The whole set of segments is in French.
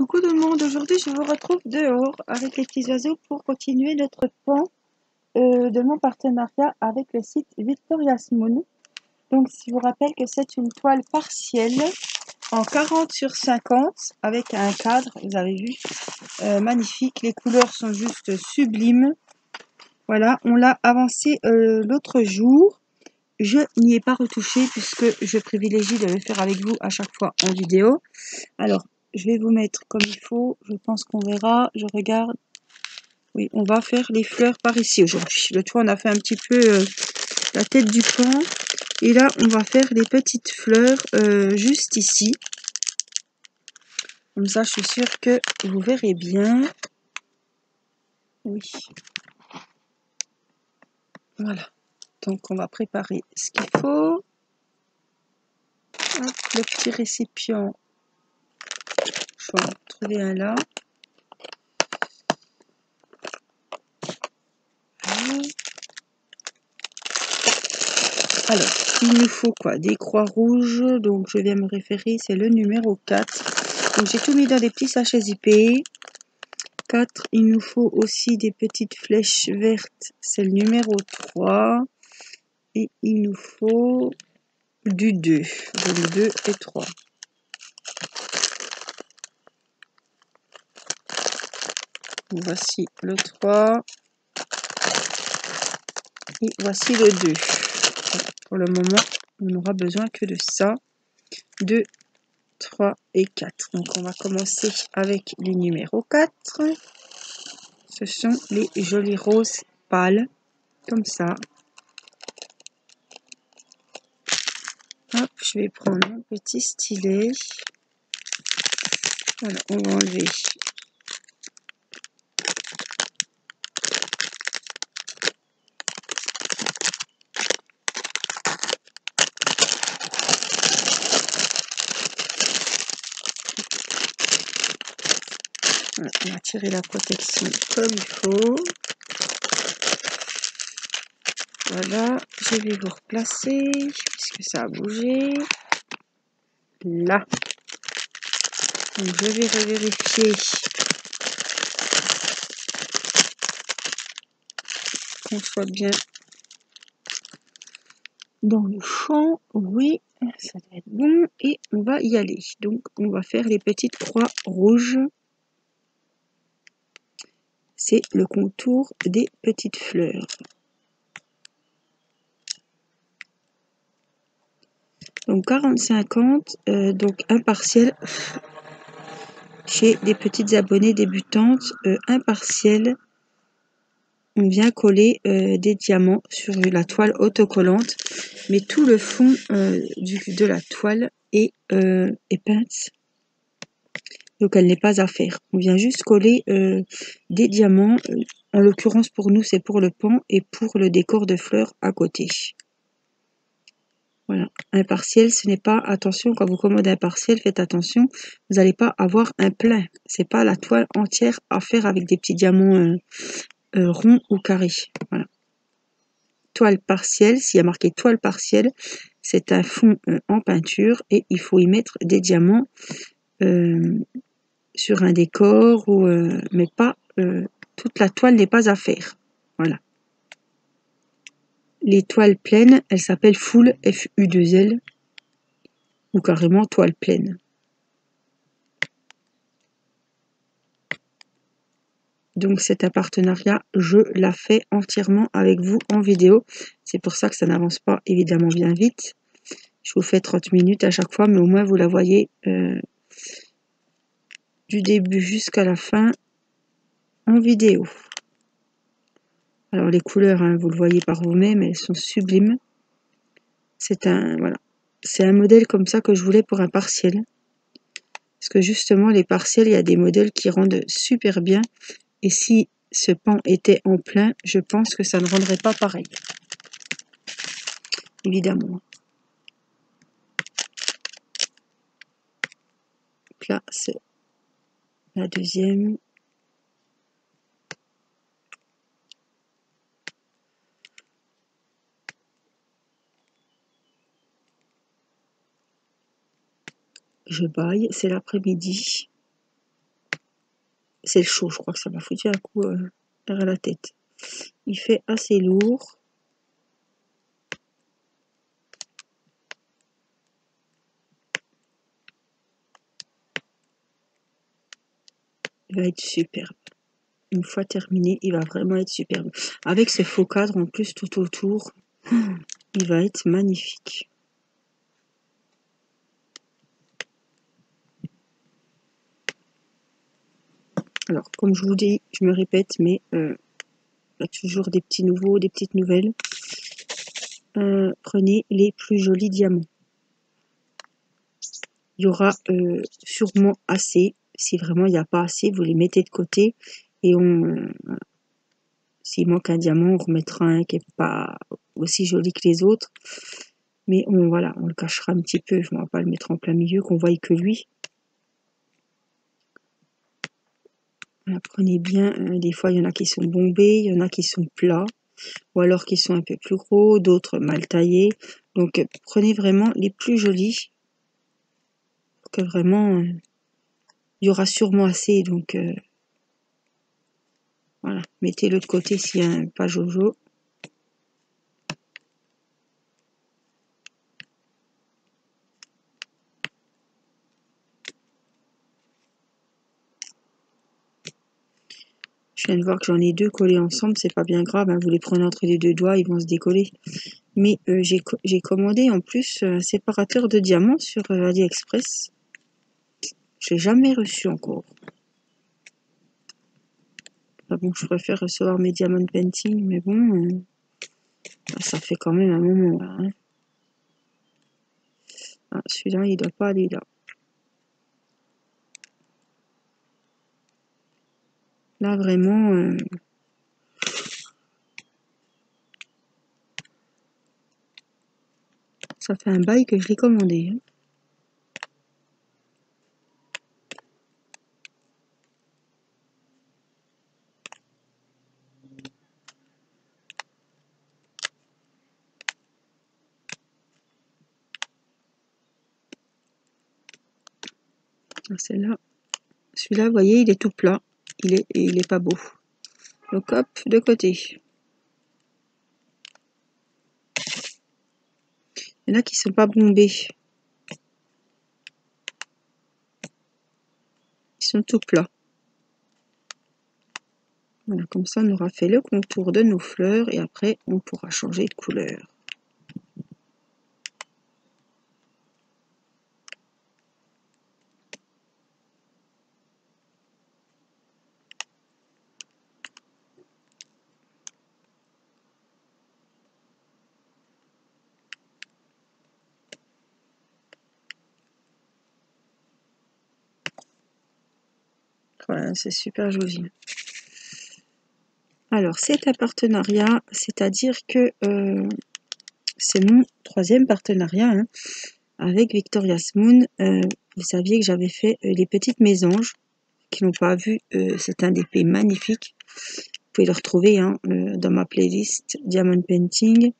Coucou tout le monde, aujourd'hui je vous retrouve dehors avec les petits oiseaux pour continuer notre pan de mon partenariat avec le site Victoria's Moon. Donc je vous rappelle que c'est une toile partielle en 40×50 avec un cadre, vous avez vu, magnifique, les couleurs sont juste sublimes. Voilà, on l'a avancé l'autre jour, je n'y ai pas retouché puisque je privilégie de le faire avec vous à chaque fois en vidéo. Alors, je vais vous mettre comme il faut, je pense qu'on verra, je regarde. Oui, on va faire les fleurs par ici aujourd'hui. Le toit, on a fait un petit peu la tête du pan. Et là, on va faire les petites fleurs juste ici. Comme ça, je suis sûre que vous verrez bien. Oui. Voilà. Donc, on va préparer ce qu'il faut. Hop, le petit récipient. Je vais en trouver un là. Alors, il nous faut quoi? Des croix rouges, donc je viens me référer, c'est le numéro 4. Donc j'ai tout mis dans des petits sachets zippés. 4, il nous faut aussi des petites flèches vertes, c'est le numéro 3. Et il nous faut du 2, le 2 et 3. Voici le 3. Et voici le 2. Pour le moment, on n'aura besoin que de ça. 2, 3 et 4. Donc on va commencer avec le numéro 4. Ce sont les jolis roses pâles, comme ça. Hop, je vais prendre un petit stylet. Voilà, on va enlever voilà, on va tirer la protection comme il faut. Voilà, je vais vous replacer puisque ça a bougé. Là. Donc je vais revérifier qu'on soit bien dans le champ. Oui, ça doit être bon. Et on va y aller. Donc on va faire les petites croix rouges. C'est le contour des petites fleurs. Donc 40-50, donc impartiel. Chez des petites abonnées débutantes, impartiel, on vient coller des diamants sur la toile autocollante, mais tout le fond de la toile est peinte, donc elle n'est pas à faire. On vient juste coller des diamants, en l'occurrence pour nous c'est pour le pan et pour le décor de fleurs à côté. Voilà, impartiel, ce n'est pas, attention, quand vous commandez un partiel, faites attention, vous n'allez pas avoir un plein. C'est pas la toile entière à faire avec des petits diamants ronds ou carrés. Voilà. Toile partielle, s'il y a marqué toile partielle, c'est un fond en peinture et il faut y mettre des diamants sur un décor, ou, mais pas toute la toile n'est pas à faire. Voilà. Les toiles pleines, elles s'appellent full, F-U-2-L, ou carrément toile pleine. Donc c'est un partenariat, je la fais entièrement avec vous en vidéo. C'est pour ça que ça n'avance pas évidemment bien vite. Je vous fais 30 minutes à chaque fois, mais au moins vous la voyez du début jusqu'à la fin en vidéo. Alors les couleurs, hein, vous le voyez par vous-même, elles sont sublimes. C'est un, voilà, c'est un modèle comme ça que je voulais pour un partiel. Parce que justement, les partiels, il y a des modèles qui rendent super bien. Et si ce pan était en plein, je pense que ça ne rendrait pas pareil. Évidemment. Donc là, c'est la deuxième. Je baille, c'est l'après-midi. c'est le chaud, je crois que ça m'a foutu un coup derrière la tête. Il fait assez lourd. Il va être superbe. Une fois terminé, il va vraiment être superbe. Avec ce faux cadre en plus tout autour, il va être magnifique. Alors, comme je vous dis, je me répète, mais il y a toujours des petits nouveaux, des petites nouvelles. Prenez les plus jolis diamants. Il y aura sûrement assez. Si vraiment il n'y a pas assez, vous les mettez de côté et s'il manque un diamant, on remettra un qui n'est pas aussi joli que les autres. Mais voilà, on le cachera un petit peu. On ne va pas le mettre en plein milieu, qu'on voie que lui. Voilà, prenez bien. Des fois, il y en a qui sont bombés, il y en a qui sont plats, ou alors qui sont un peu plus gros, d'autres mal taillés. Donc, prenez vraiment les plus jolis. Pour que vraiment, il y aura sûrement assez. Donc, voilà, mettez-le de côté s'il y a un pas jojo. Je viens de voir que j'en ai deux collés ensemble, c'est pas bien grave, hein, vous les prenez entre les deux doigts, ils vont se décoller. Mais j'ai commandé en plus un séparateur de diamants sur AliExpress. Je l'ai jamais reçu encore. Ah bon, je préfère recevoir mes diamond painting, mais bon, ça fait quand même un moment là. Hein. Ah, celui-là, il doit pas aller là. Là, vraiment, ça fait un bail que je l'ai commandé. Hein. Celle-là, celui-là, vous voyez, il est tout plat. Il est pas beau. Donc hop, de côté. Il y en a qui sont pas bombés. Ils sont tout plats. Voilà, comme ça, on aura fait le contour de nos fleurs et après, on pourra changer de couleur. Voilà, c'est super joli. Alors, c'est un partenariat, c'est-à-dire que c'est mon troisième partenariat hein, avec Victoria's Moon. Vous saviez que j'avais fait les petites mésanges qui n'ont pas vu. C'est un épée magnifique. Vous pouvez le retrouver hein, dans ma playlist Diamond Painting.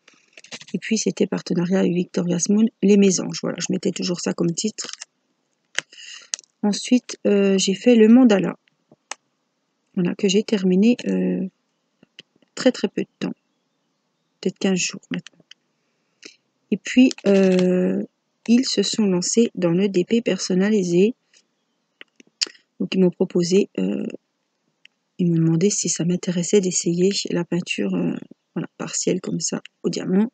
Et puis, c'était partenariat avec Victoria's Moon, les mésanges. Voilà, je mettais toujours ça comme titre. Ensuite, j'ai fait le mandala. Voilà, que j'ai terminé très très peu de temps. Peut-être 15 jours maintenant. Et puis, ils se sont lancés dans le DP personnalisé. Donc, ils m'ont proposé, ils m'ont demandé si ça m'intéressait d'essayer la peinture voilà, partielle comme ça au diamant.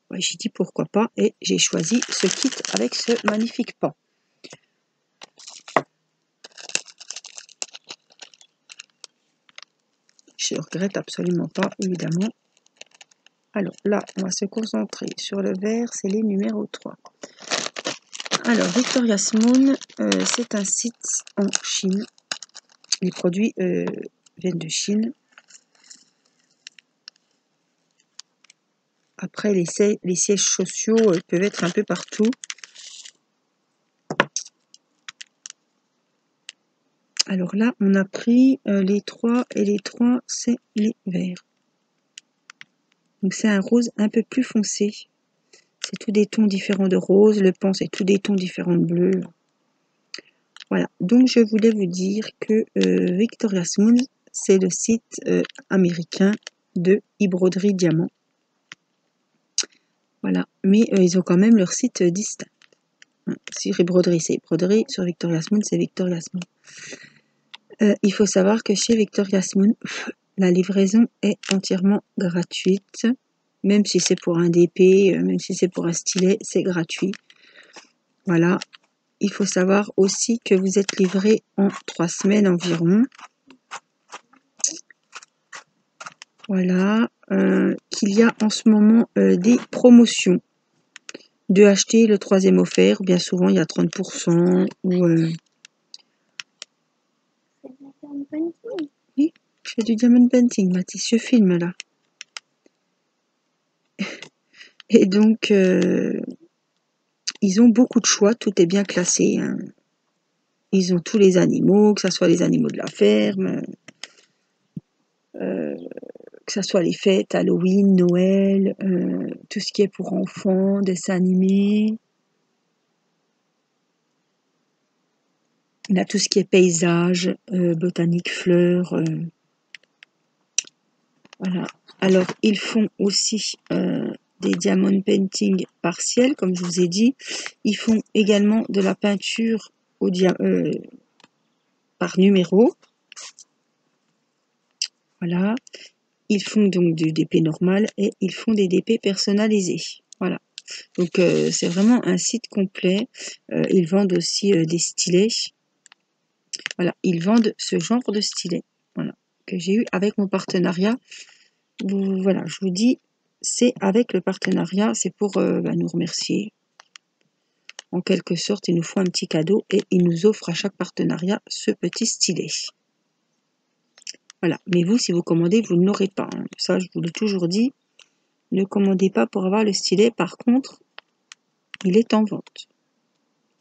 Ouais, j'ai dit pourquoi pas et j'ai choisi ce kit avec ce magnifique pan. Je ne regrette absolument pas, évidemment. Alors là, on va se concentrer sur le vert, c'est les numéros 3. Alors, Victoria's Moon, c'est un site en Chine. Les produits viennent de Chine. Après, les sièges sociaux peuvent être un peu partout. Alors là, on a pris les 3 et les 3, c'est les verts. Donc c'est un rose un peu plus foncé. C'est tous des tons différents de rose. Le pan, c'est tous des tons différents de bleu. Voilà, donc je voulais vous dire que Victoria's Moon, c'est le site américain de e-broderie diamant. Voilà, mais ils ont quand même leur site distinct. Sur e-broderie, c'est e-broderie, sur Victoria's Moon, c'est Victoria's Moon. Il faut savoir que chez Victoria's Moon, la livraison est entièrement gratuite, même si c'est pour un DP, même si c'est pour un stylet, c'est gratuit. Voilà. Il faut savoir aussi que vous êtes livré en 3 semaines environ. Voilà. Qu'il y a en ce moment des promotions. De acheter le 3e offert, bien souvent il y a 30% ou... Oui, je fais du diamond painting, Mathis, je filme là. Et donc, ils ont beaucoup de choix, tout est bien classé. Hein. Ils ont tous les animaux, que ce soit les animaux de la ferme, que ce soit les fêtes, Halloween, Noël, tout ce qui est pour enfants, dessins animés. Il y a tout ce qui est paysage, botanique, fleurs. Voilà. Alors, ils font aussi des diamond painting partiels, comme je vous ai dit. Ils font également de la peinture au par numéro. Voilà. Ils font donc du DP normal et ils font des DP personnalisés. Voilà. Donc, c'est vraiment un site complet. Ils vendent aussi des stylets. Voilà. Ils vendent ce genre de stylet. Voilà. Que j'ai eu avec mon partenariat. Voilà. Je vous dis, c'est avec le partenariat. C'est pour nous remercier. En quelque sorte, ils nous font un petit cadeau et ils nous offrent à chaque partenariat ce petit stylet. Voilà. Mais vous, si vous commandez, vous ne l'aurez pas. Hein. Ça, je vous l'ai toujours dit. Ne commandez pas pour avoir le stylet. Par contre, il est en vente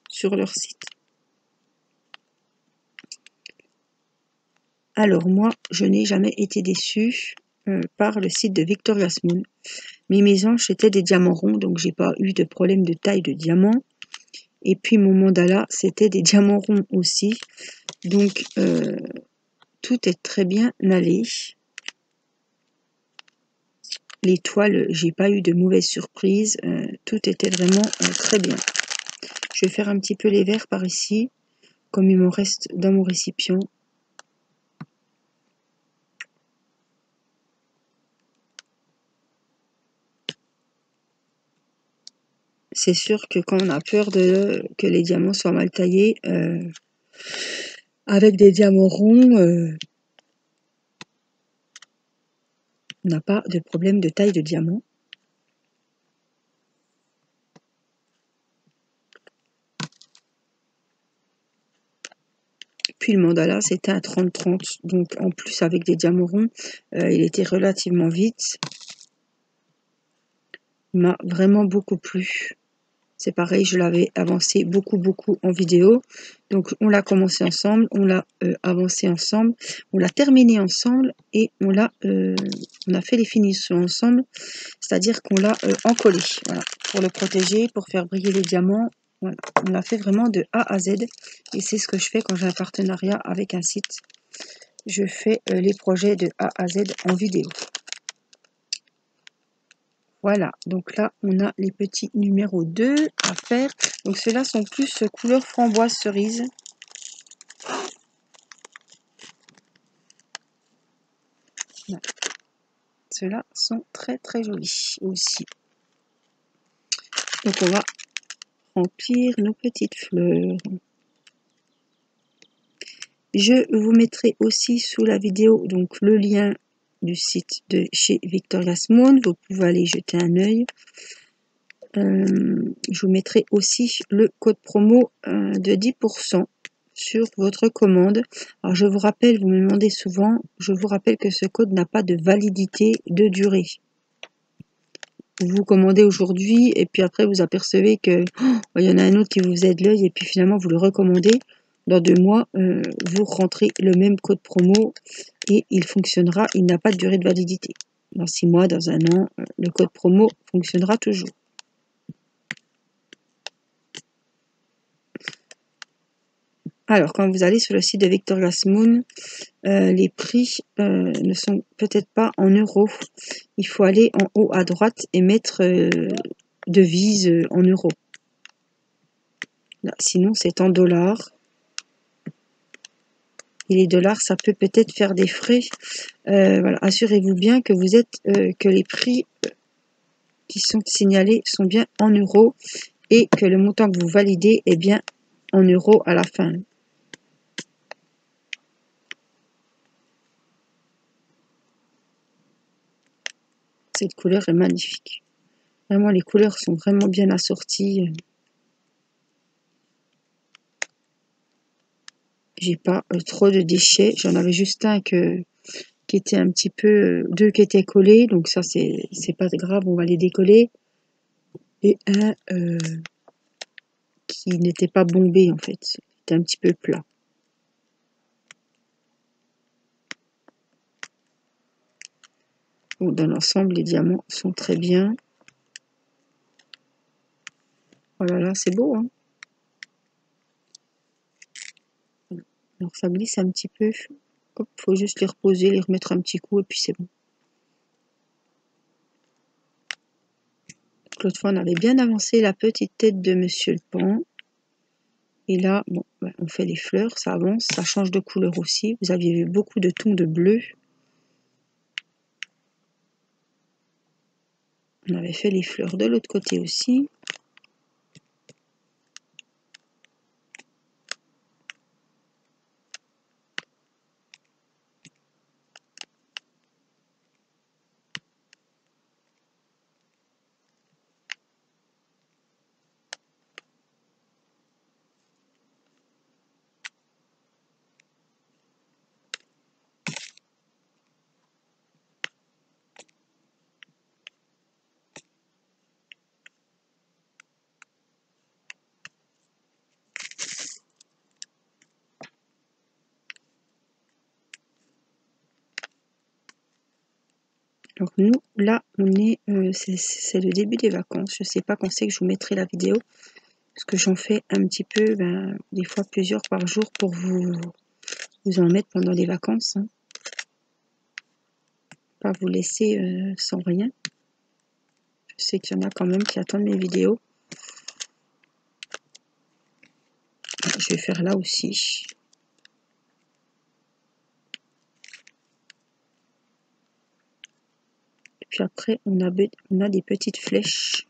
sur leur site. Alors moi, je n'ai jamais été déçue par le site de Victoria's Moon. Mes mésanges, c'était des diamants ronds, donc j'ai pas eu de problème de taille de diamant. Et puis mon mandala, c'était des diamants ronds aussi. Donc tout est très bien allé. Les toiles, j'ai pas eu de mauvaise surprise. Tout était vraiment très bien. Je vais faire un petit peu les verres par ici, comme il m'en reste dans mon récipient. C'est sûr que quand on a peur que les diamants soient mal taillés, avec des diamants ronds, on n'a pas de problème de taille de diamant. Puis le mandala, c'était un 30-30. Donc en plus, avec des diamants ronds, il était relativement vite. Il m'a vraiment beaucoup plu. C'est pareil, je l'avais avancé beaucoup en vidéo. Donc on l'a commencé ensemble, on l'a avancé ensemble, on l'a terminé ensemble et on a fait les finitions ensemble. C'est-à-dire qu'on l'a encollé, voilà, pour le protéger, pour faire briller les diamants. Voilà. On l'a fait vraiment de A à Z. Et c'est ce que je fais quand j'ai un partenariat avec un site. Je fais les projets de A à Z en vidéo. Voilà, donc là, on a les petits numéros 2 à faire. Donc ceux-là sont plus couleur framboise cerise. Voilà. Ceux-là sont très jolis aussi. Donc on va remplir nos petites fleurs. Je vous mettrai aussi sous la vidéo donc le lien du site de chez Victoria's Moon. Vous pouvez aller jeter un œil. Je vous mettrai aussi le code promo de 10% sur votre commande. Alors je vous rappelle, vous me demandez souvent, je vous rappelle que ce code n'a pas de validité de durée. Vous commandez aujourd'hui et puis après vous apercevez que il y en a un autre qui vous aide l'œil et puis finalement vous le recommandez. Dans 2 mois, vous rentrez le même code promo et il fonctionnera, il n'a pas de durée de validité. Dans 6 mois, dans 1 an, le code promo fonctionnera toujours. Alors, quand vous allez sur le site de Victoria's Moon, les prix ne sont peut-être pas en euros. Il faut aller en haut à droite et mettre devise en euros. Là, sinon, c'est en dollars. Et les dollars, ça peut peut-être faire des frais. Voilà. Assurez-vous bien que vous êtes que les prix qui sont signalés sont bien en euros et que le montant que vous validez est bien en euros à la fin. Cette couleur est magnifique. Vraiment, les couleurs sont vraiment bien assorties. J'ai pas trop de déchets. J'en avais juste un qui était un petit peu, deux qui étaient collés, donc ça c'est pas grave, on va les décoller. Et un qui n'était pas bombé en fait, c'était un petit peu plat. Bon, dans l'ensemble, les diamants sont très bien. Oh là là, c'est beau, hein. Alors ça glisse un petit peu. Hop, faut juste les reposer, les remettre un petit coup et puis c'est bon. L'autre fois, on avait bien avancé la petite tête de Monsieur le Pan. Et là, bon, on fait les fleurs, ça avance, ça change de couleur aussi. Vous aviez vu beaucoup de tons de bleu. On avait fait les fleurs de l'autre côté aussi. Donc nous, là, on est, c'est le début des vacances. Je sais pas quand c'est que je vous mettrai la vidéo, parce que j'en fais un petit peu, des fois plusieurs par jour pour vous en mettre pendant les vacances. Hein. Pas vous laisser sans rien. Je sais qu'il y en a quand même qui attendent mes vidéos. Je vais faire là aussi. Et puis après, on a des petites flèches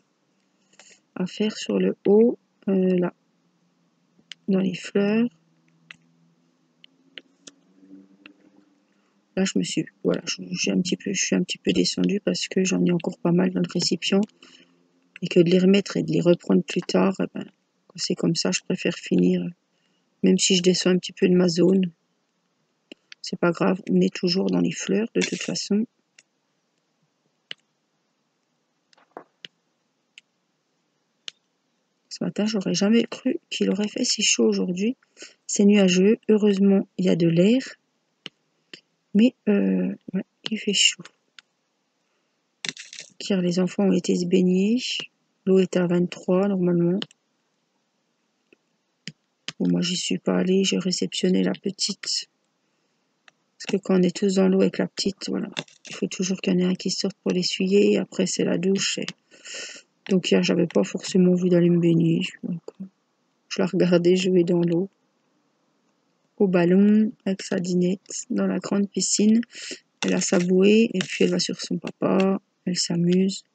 à faire sur le haut, là, dans les fleurs. Là, je suis un petit peu descendue parce que j'en ai encore pas mal dans le récipient et que de les remettre et de les reprendre plus tard, quand c'est comme ça, je préfère finir. Même si je descends un petit peu de ma zone, c'est pas grave, on est toujours dans les fleurs de toute façon. Ce matin, j'aurais jamais cru qu'il aurait fait si chaud aujourd'hui. C'est nuageux, heureusement, il y a de l'air, mais ouais, il fait chaud. Hier, les enfants ont été se baigner, l'eau était à 23 normalement. Bon, moi, j'y suis pas allée, j'ai réceptionné la petite. Parce que quand on est tous dans l'eau avec la petite, voilà, il faut toujours qu'il y en ait un qui sorte pour l'essuyer. Après, c'est la douche. Donc hier, j'avais pas forcément envie d'aller me baigner. Donc, je la regardais jouer dans l'eau, au ballon, avec sa dinette, dans la grande piscine. Elle a sa bouée et puis elle va sur son papa. Elle s'amuse.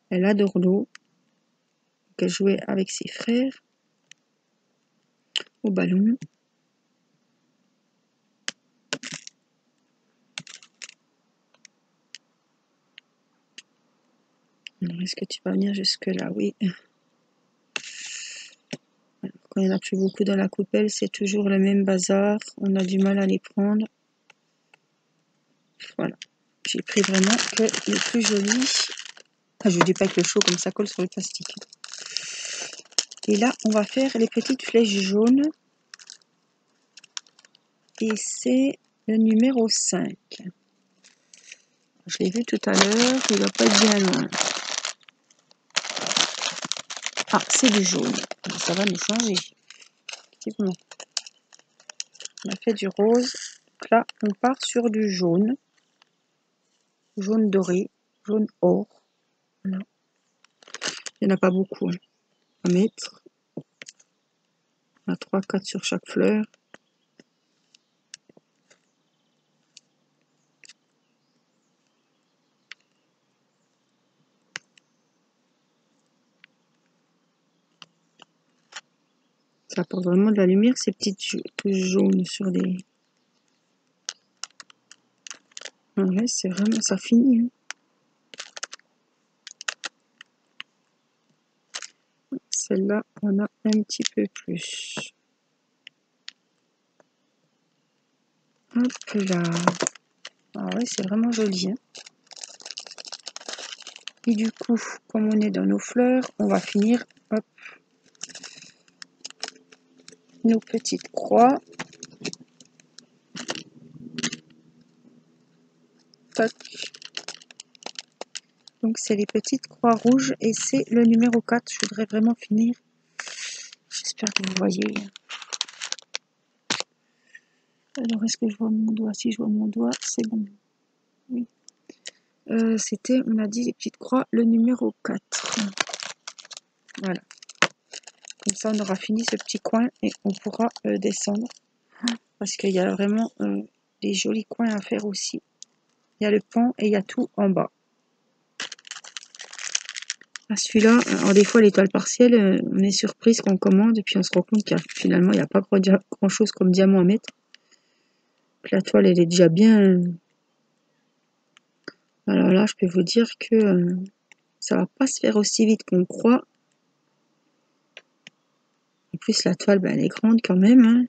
Elle adore l'eau. Elle jouait avec ses frères au ballon. Est-ce que tu vas venir jusque là? Oui. Quand il n'y en a plus beaucoup dans la coupelle, c'est toujours le même bazar. On a du mal à les prendre. Voilà. J'ai pris vraiment que les plus jolis. Ah, je ne dis pas que le chaud comme ça colle sur le plastique. Et là, on va faire les petites flèches jaunes. Et c'est le numéro 5. Je l'ai vu tout à l'heure, il ne va pas être bien loin. Ah, c'est du jaune. Ça va nous changer. Effectivement. On a fait du rose. Donc là, on part sur du jaune. Jaune doré, jaune or. Voilà. Il n'y en a pas beaucoup à mettre. On a 3-4 sur chaque fleur. Ça apporte vraiment de la lumière, ces petites touches jaunes sur les... Ouais, c'est vraiment, ça finit. Hein. Celle-là, on a un petit peu plus. Hop là. Ah ouais, c'est vraiment joli. Hein. Et du coup, comme on est dans nos fleurs, on va finir, hop, nos petites croix. Tac. Donc c'est les petites croix rouges et c'est le numéro 4. Je voudrais vraiment finir. J'espère que vous voyez. Alors est-ce que je vois mon doigt? Si je vois mon doigt, c'est bon. Oui. C'était, on a dit les petites croix, le numéro 4. Voilà. Comme ça on aura fini ce petit coin et on pourra descendre. Parce qu'il y a vraiment des jolis coins à faire aussi. Il y a le pan et il y a tout en bas. Celui-là, alors des fois l'étoile partielle, on est surprise qu'on commande et puis on se rend compte qu'il finalement il n'y a pas grand chose comme diamant à mettre. La toile elle est déjà bien. Alors là je peux vous dire que ça va pas se faire aussi vite qu'on croit. En plus la toile ben, elle est grande quand même. Hein.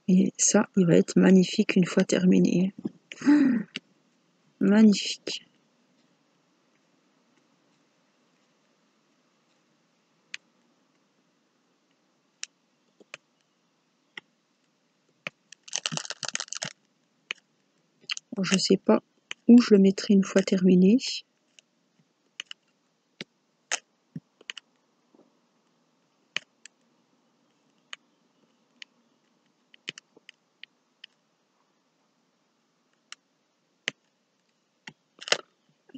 Et ça, il va être magnifique une fois terminé. Magnifique. Alors, je sais pas où je le mettrai une fois terminé.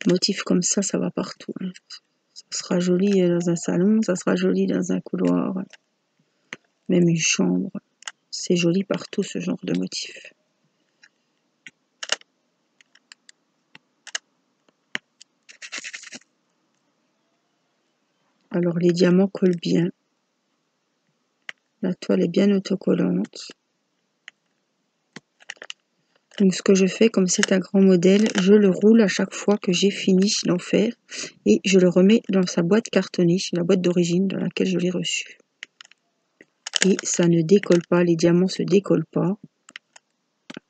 Motif comme ça va partout. Hein. Ça sera joli dans un salon, ça sera joli dans un couloir, même une chambre. C'est joli partout ce genre de motif. Alors les diamants collent bien. La toile est bien autocollante. Donc ce que je fais, comme c'est un grand modèle, je le roule à chaque fois que j'ai fini d'en faire et je le remets dans sa boîte cartonnée, la boîte d'origine dans laquelle je l'ai reçu. Et ça ne décolle pas, les diamants se décollent pas.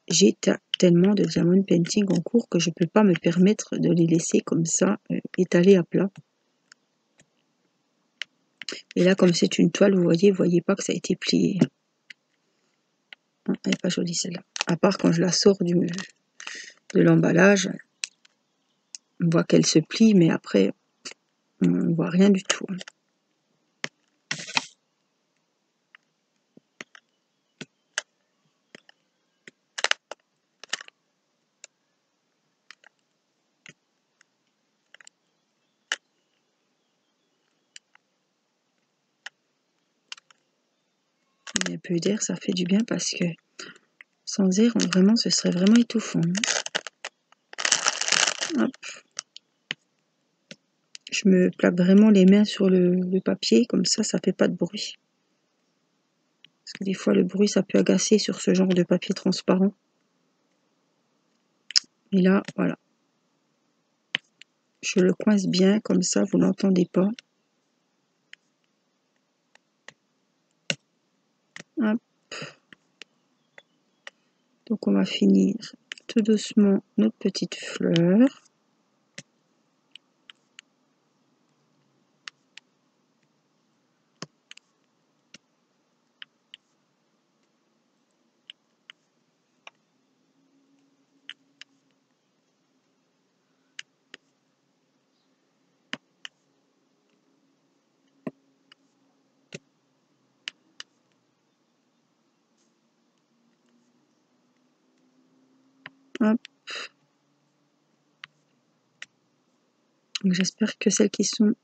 J'ai tellement de diamond painting en cours que je ne peux pas me permettre de les laisser comme ça, étalés à plat. Et là, comme c'est une toile, vous voyez pas que ça a été plié. Elle n'est pas jolie celle-là. À part quand je la sors de l'emballage, on voit qu'elle se plie, mais après, on ne voit rien du tout. Il y a un peu d'air, ça fait du bien parce que sans air, vraiment, ce serait vraiment étouffant. Hop. Je me plaque vraiment les mains sur le papier, comme ça fait pas de bruit. Parce que des fois, le bruit, ça peut agacer sur ce genre de papier transparent. Et là, voilà. Je le coince bien, comme ça, vous n'entendez pas. Hop. Donc, on va finir tout doucement notre petite fleur. Hop. J'espère que ceux qui sont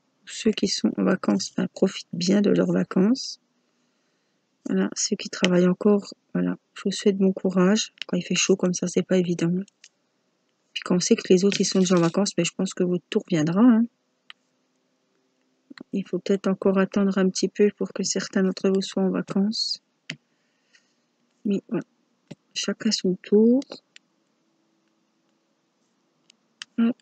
en vacances profitent bien de leurs vacances. Voilà, ceux qui travaillent encore, voilà, je vous souhaite bon courage. Quand il fait chaud comme ça, c'est pas évident. Puis quand on sait que les autres ils sont déjà en vacances, mais je pense que votre tour viendra. Hein. Il faut peut-être encore attendre un petit peu pour que certains d'entre vous soient en vacances. Mais voilà, chacun son tour. Hop.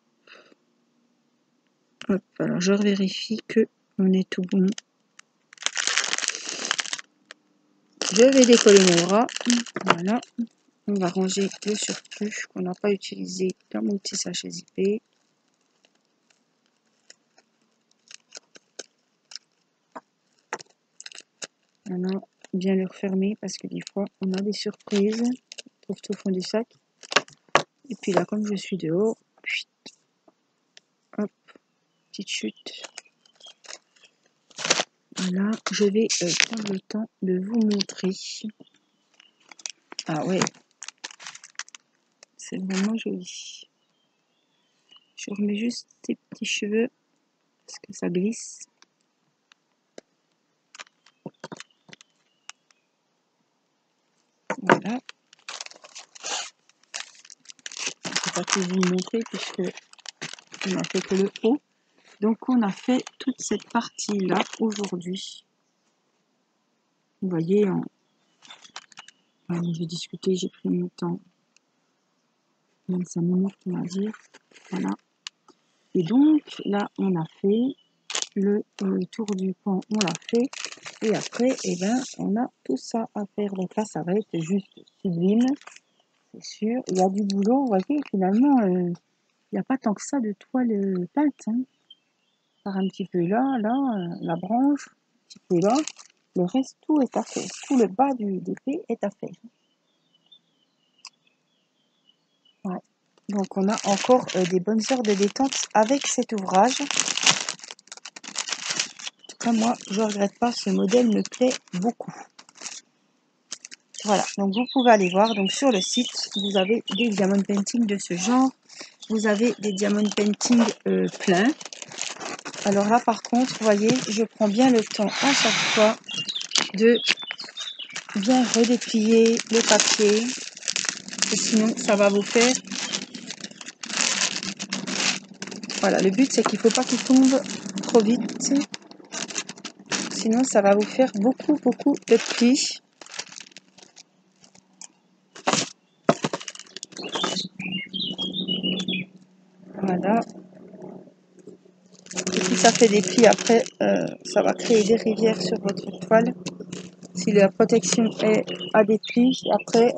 Hop, alors je vérifie que on est tout bon. Je vais décoller mon bras. Voilà. On va ranger le surplus qu'on n'a pas utilisé dans mon petit sachet zippé. Voilà, bien le refermer parce que des fois on a des surprises. On trouve tout au fond du sac. Et puis là, comme je suis dehors, hop, petite chute. Voilà, je vais prendre le temps de vous montrer. Ah ouais, c'est vraiment joli. Je remets juste tes petits cheveux parce que ça glisse. Voilà. Je ne peux pas tout vous montrer puisque on n'a fait que le haut. Donc on a fait toute cette partie là aujourd'hui. Vous voyez, j'ai discuté, j'ai pris mon temps. 25 minutes on va dire. Voilà. Et donc là on a fait le tour du pan, on l'a fait. Et après, eh ben, on a tout ça à faire. Donc là, ça va être juste sublime. C'est sûr. Il y a du boulot, vous voyez, finalement, il n'y a pas tant que ça de toile peinte. Hein. Par un petit peu là, la branche, un petit peu là. Le reste, tout est à faire. Tout le bas d'épée est à faire. Ouais. Donc on a encore des bonnes heures de détente avec cet ouvrage. Comme moi, je ne regrette pas, ce modèle me plaît beaucoup. Voilà, donc vous pouvez aller voir. Donc sur le site, vous avez des diamond painting de ce genre. Vous avez des diamond painting pleins. Alors là, par contre, vous voyez, je prends bien le temps à chaque fois de bien redéplier le papier. Et sinon, ça va vous faire... Voilà, le but, c'est qu'il ne faut pas qu'il tombe trop vite. Sinon, ça va vous faire beaucoup de plis. Voilà. Et si ça fait des plis après, ça va créer des rivières sur votre toile. Si la protection est à des plis, après,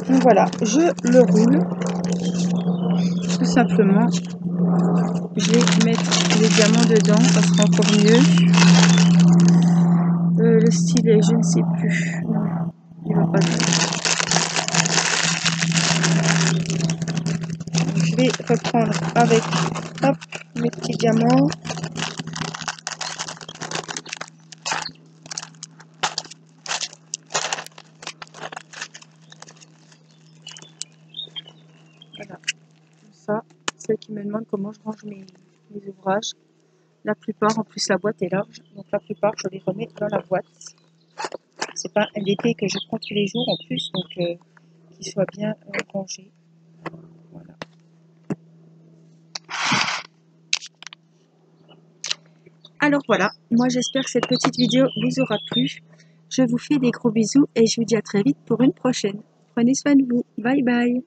donc voilà, je le roule. Tout simplement. Je vais mettre les diamants dedans, ça sera encore mieux. Le stylet, je ne sais plus. Non, il va pas dedans. Je vais reprendre avec hop, mes petits diamants. Voilà, comme ça, ceux qui me demandent comment je range mes ouvrages. La plupart, en plus la boîte est large, donc la plupart je les remets dans la boîte. C'est pas un épée que je prends tous les jours en plus, donc qu'il soit bien rangé. Voilà. Alors voilà, moi j'espère que cette petite vidéo vous aura plu. Je vous fais des gros bisous et je vous dis à très vite pour une prochaine. Prenez soin de vous. Bye bye.